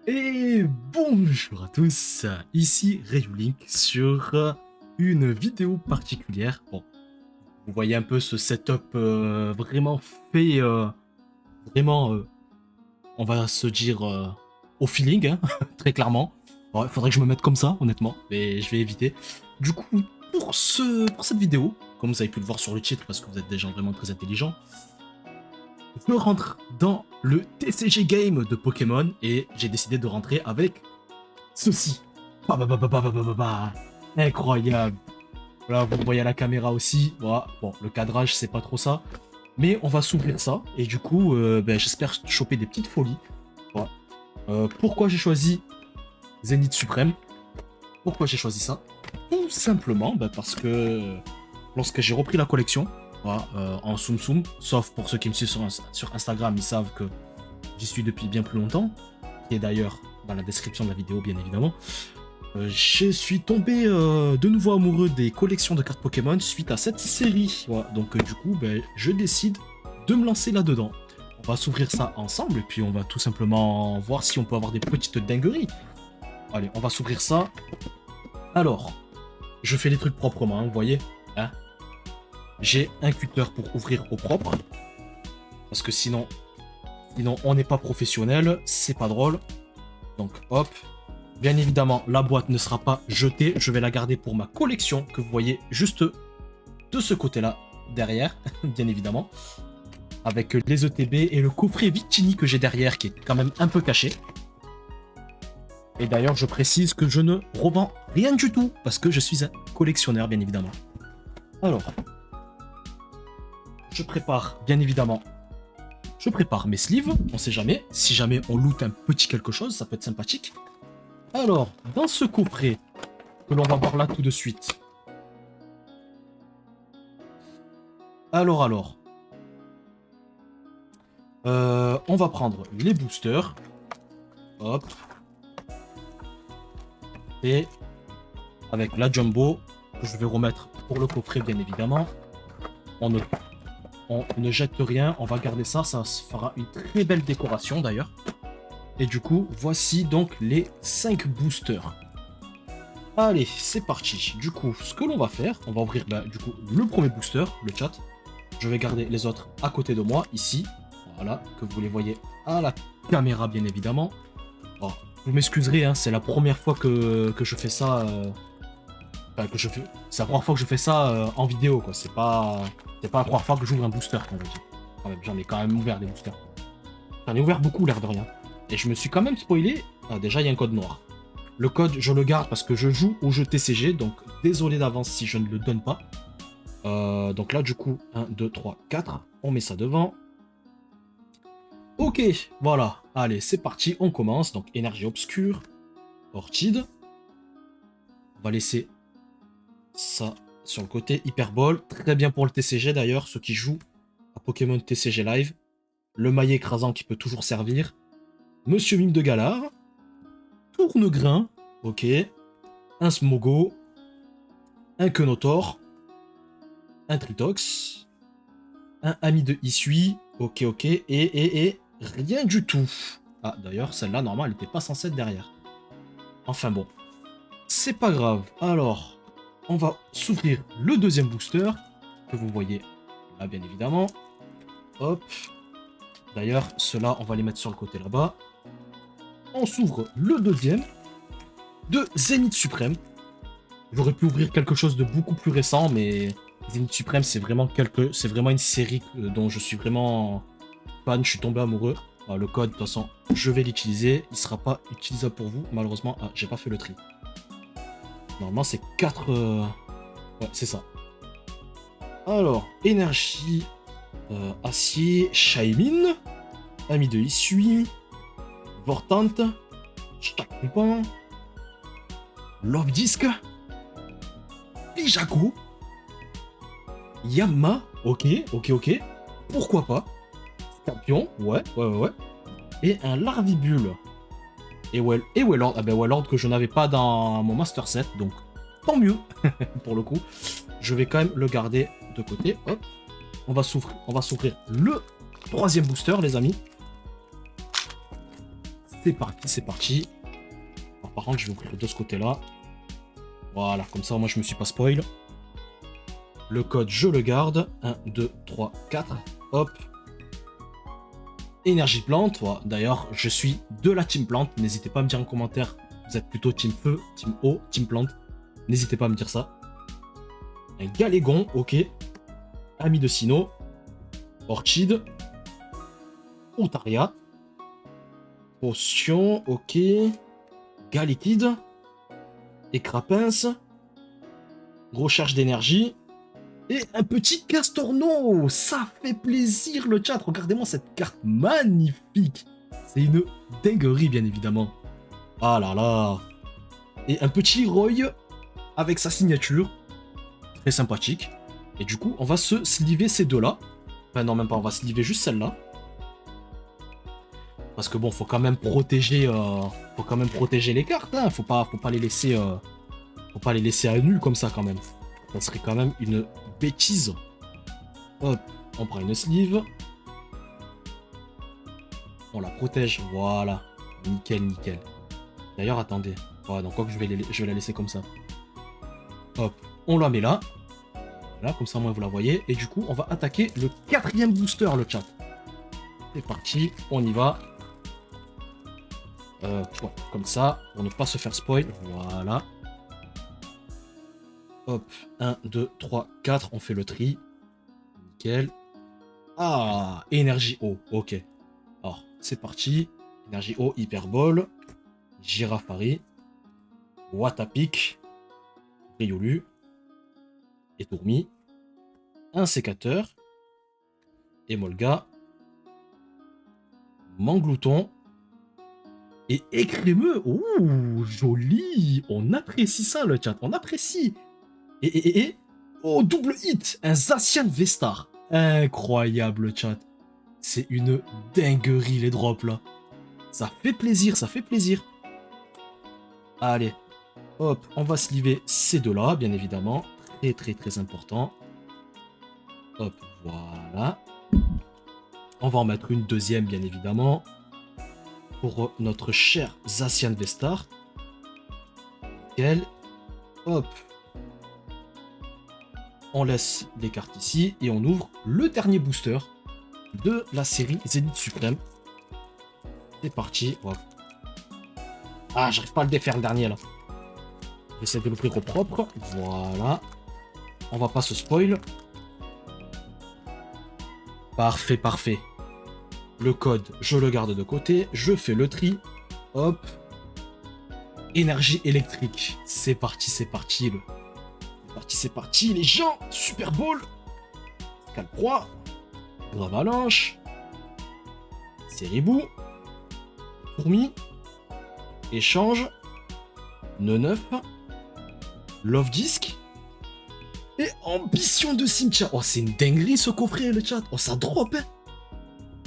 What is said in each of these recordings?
Et bonjour à tous, ici Rayulink sur une vidéo particulière. Bon, vous voyez un peu ce setup vraiment fait, vraiment, on va se dire au feeling, hein, très clairement. Bon, il faudrait que je me mette comme ça, honnêtement, mais je vais éviter. Du coup, pour cette vidéo, comme vous avez pu le voir sur le titre, parce que vous êtes des gens vraiment très intelligents, je rentre dans le TCG Game de Pokémon et j'ai décidé de rentrer avec ceci. Bah, bah, bah, bah, bah, bah, bah, bah, bah. Incroyable. Voilà, vous voyez à la caméra aussi. Voilà. Bon, le cadrage, c'est pas trop ça. Mais on va s'ouvrir ça. Et du coup, ben, j'espère choper des petites folies. Voilà. Pourquoi j'ai choisi Zénith Suprême? Pourquoi j'ai choisi ça? Tout simplement ben, parce que lorsque j'ai repris la collection, voilà, en Tsum Tsum, sauf pour ceux qui me suivent sur Instagram, ils savent que j'y suis depuis bien plus longtemps, qui est d'ailleurs dans la description de la vidéo, bien évidemment. Je suis tombé de nouveau amoureux des collections de cartes Pokémon suite à cette série. Voilà, donc du coup, ben, je décide de me lancer là-dedans. On va s'ouvrir ça ensemble et puis on va tout simplement voir si on peut avoir des petites dingueries. Allez, on va s'ouvrir ça. Alors, je fais les trucs proprement, hein, vous voyez, hein. J'ai un cutter pour ouvrir au propre. Parce que sinon on n'est pas professionnel, c'est pas drôle. Donc hop. Bien évidemment, la boîte ne sera pas jetée. Je vais la garder pour ma collection que vous voyez juste de ce côté-là, derrière, bien évidemment. Avec les ETB et le coffret Victini que j'ai derrière qui est quand même un peu caché. Et d'ailleurs, je précise que je ne revends rien du tout parce que je suis un collectionneur, bien évidemment. Alors, je prépare, bien évidemment, je prépare mes sleeves. On sait jamais. Si jamais on loot un petit quelque chose, ça peut être sympathique. Alors, dans ce coffret, que l'on va voir là tout de suite. Alors. On va prendre les boosters. Hop. Et avec la jumbo, que je vais remettre pour le coffret, bien évidemment. On ne jette rien, on va garder ça. Ça se fera une très belle décoration d'ailleurs. Et du coup, voici donc les 5 boosters. Allez, c'est parti. Du coup, ce que l'on va faire, on va ouvrir du coup le premier booster, le chat. Je vais garder les autres à côté de moi, ici. Voilà, que vous les voyez à la caméra, bien évidemment. Bon, vous m'excuserez, hein, c'est la première fois que je fais ça. Enfin, c'est la première fois que je fais ça en vidéo, quoi. C'est pas la première fois que j'ouvre un booster, quand je dis. J'en ai quand même ouvert des boosters. J'en ai ouvert beaucoup, l'air de rien. Et je me suis quand même spoilé. Ah, déjà, il y a un code noir. Le code, je le garde parce que je joue au jeu TCG, donc désolé d'avance si je ne le donne pas. Donc là, du coup, 1, 2, 3, 4. On met ça devant. Ok, voilà. Allez, c'est parti, on commence. Donc, énergie obscure, Orchid. On va laisser ça sur le côté. Hyperbole, très bien pour le TCG d'ailleurs, ceux qui jouent à Pokémon TCG Live. Le maillet écrasant qui peut toujours servir. Monsieur Mime de Galar. Tournegrain, ok. Un Smogo. Un Kenotor. Un Tritox. Un Ami de Isui. Ok. Et rien du tout. Ah, d'ailleurs, celle-là, normalement, elle n'était pas censée être derrière. Enfin bon. C'est pas grave. Alors, on va s'ouvrir le deuxième booster. Que vous voyez là, bien évidemment. Hop. D'ailleurs, ceux-là, on va les mettre sur le côté là-bas. On s'ouvre le deuxième. De Zénith Suprême. J'aurais pu ouvrir quelque chose de beaucoup plus récent, mais Zénith Suprême, c'est vraiment une série dont je suis vraiment fan. Je suis tombé amoureux. Alors, le code, de toute façon, je vais l'utiliser. Il sera pas utilisable pour vous, malheureusement. Ah, j'ai pas fait le tri. Normalement, c'est 4... Ouais, c'est ça. Alors, énergie, acier, Shaymin, Ami de Isui, Vortante, Stakumpan, Love Disc, Pijaco, Yamma, ok. Pourquoi pas? Scorpion, ouais. Et un Larvibule. Et Wellord, ah ben Wellord que je n'avais pas dans mon Master Set, donc tant mieux, pour le coup. Je vais quand même le garder de côté, hop. On va s'ouvrir le troisième booster, les amis. C'est parti, c'est parti. Alors, par contre, je vais ouvrir de ce côté-là. Voilà, comme ça, moi, je me suis pas spoil. Le code, je le garde. 1, 2, 3, 4. Hop. Énergie plante. Voilà. D'ailleurs, je suis de la team plante. N'hésitez pas à me dire en commentaire. Vous êtes plutôt team feu, team eau, team plante. N'hésitez pas à me dire ça. Un galégon, ok. Ami de Sino. Orchide. Otaria. Potion, ok. Gars liquide. Écrapince. Recherche d'énergie. Et un petit Castorno. Ça fait plaisir le chat. Regardez-moi cette carte magnifique. C'est une dinguerie, bien évidemment. Ah là là. Et un petit Roy avec sa signature. Très sympathique. Et du coup, on va se sliver ces deux-là. Enfin, non, même pas. On va sliver juste celle-là. Parce que bon, faut quand même protéger les cartes. Hein. Faut pas les laisser à nu comme ça quand même. Ça serait quand même une bêtise. Hop, on prend une sleeve. On la protège. Voilà. Nickel, nickel. D'ailleurs, attendez. Voilà, donc quoi que je vais la laisser comme ça. Hop, on la met là. Là, comme ça, moi, vous la voyez. Et du coup, on va attaquer le 4e booster, le chat. C'est parti, on y va. Ouais, comme ça, pour ne pas se faire spoil. Voilà. Hop, 1, 2, 3, 4, on fait le tri. Nickel. Ah, énergie eau, ok. Alors, c'est parti. Énergie eau, hyperbole. Girafari. Watapic. Riolu. Et Tourmi. Un sécateur. Emolga. Manglouton. Et écrémeux. Ouh, joli. On apprécie ça, le chat. On apprécie. Et. Oh, double hit. Un Zacian Vestar. Incroyable, le chat. C'est une dinguerie, les drops, là. Ça fait plaisir, ça fait plaisir. Allez. Hop, on va sliver ces deux-là, bien évidemment. Très, très, très important. Hop, voilà. On va en mettre une deuxième, bien évidemment. Pour notre cher Zacian Vestar. Nickel. Hop. On laisse les cartes ici et on ouvre le dernier booster de la série Zénith Suprême. C'est parti. Voilà. Ah, j'arrive pas à le défaire le dernier là. J'essaie de l'ouvrir au propre. Voilà. On va pas se spoil. Parfait, parfait. Le code, je le garde de côté. Je fais le tri. Hop. Énergie électrique. C'est parti, c'est parti. C'est parti, c'est parti. Les gens, Super Bowl. Calproie. Avalanche. Seribou. Tourmi. Échange. Neuf. Love Disc. Et Ambition de Cimetière. Oh, c'est une dinguerie ce coffret, le chat. Oh, ça drop, hein.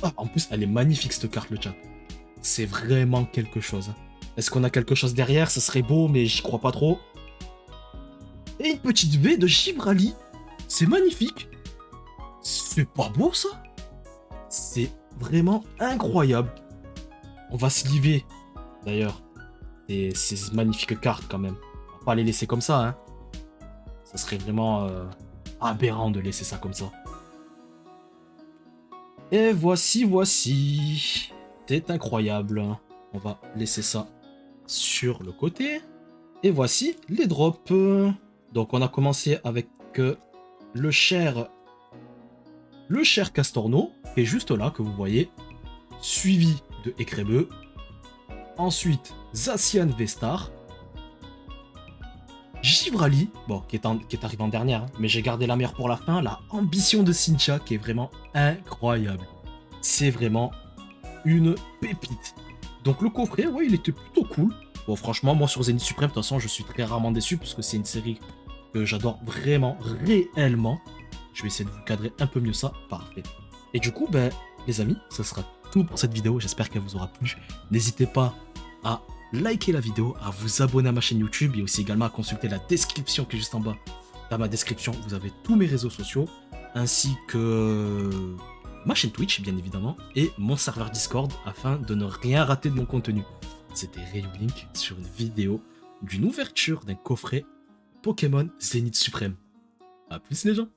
Ah, en plus, elle est magnifique, cette carte, le chat. C'est vraiment quelque chose. Est-ce qu'on a quelque chose derrière? Ça serait beau, mais j'y crois pas trop. Et une petite baie de Givrali. C'est magnifique. C'est pas beau, ça? C'est vraiment incroyable. On va se liver, d'ailleurs. Ces magnifiques cartes, quand même. On va pas les laisser comme ça, hein. Ça serait vraiment aberrant de laisser ça comme ça. Et voici. C'est incroyable. On va laisser ça sur le côté. Et voici les drops. Donc on a commencé avec le cher Castorno, qui est juste là, que vous voyez. Suivi de Écrébeux. Ensuite, Zacian Vestar. Givrali, bon, qui est arrivé en dernière, hein, mais j'ai gardé la meilleure pour la fin, la Ambition de Cynthia, qui est vraiment incroyable. C'est vraiment une pépite. Donc le coffret, ouais, il était plutôt cool. Bon, franchement, moi sur Zénith Suprême, de toute façon, je suis très rarement déçu, parce que c'est une série que j'adore vraiment, réellement. Je vais essayer de vous cadrer un peu mieux ça. Parfait. Et du coup, ben, les amis, ce sera tout pour cette vidéo. J'espère qu'elle vous aura plu. N'hésitez pas à liker la vidéo, à vous abonner à ma chaîne YouTube et aussi également à consulter la description qui est juste en bas. Dans ma description, vous avez tous mes réseaux sociaux ainsi que ma chaîne Twitch, bien évidemment, et mon serveur Discord afin de ne rien rater de mon contenu. C'était Reylink sur une vidéo d'une ouverture d'un coffret Pokémon Zénith Suprême. A plus les gens.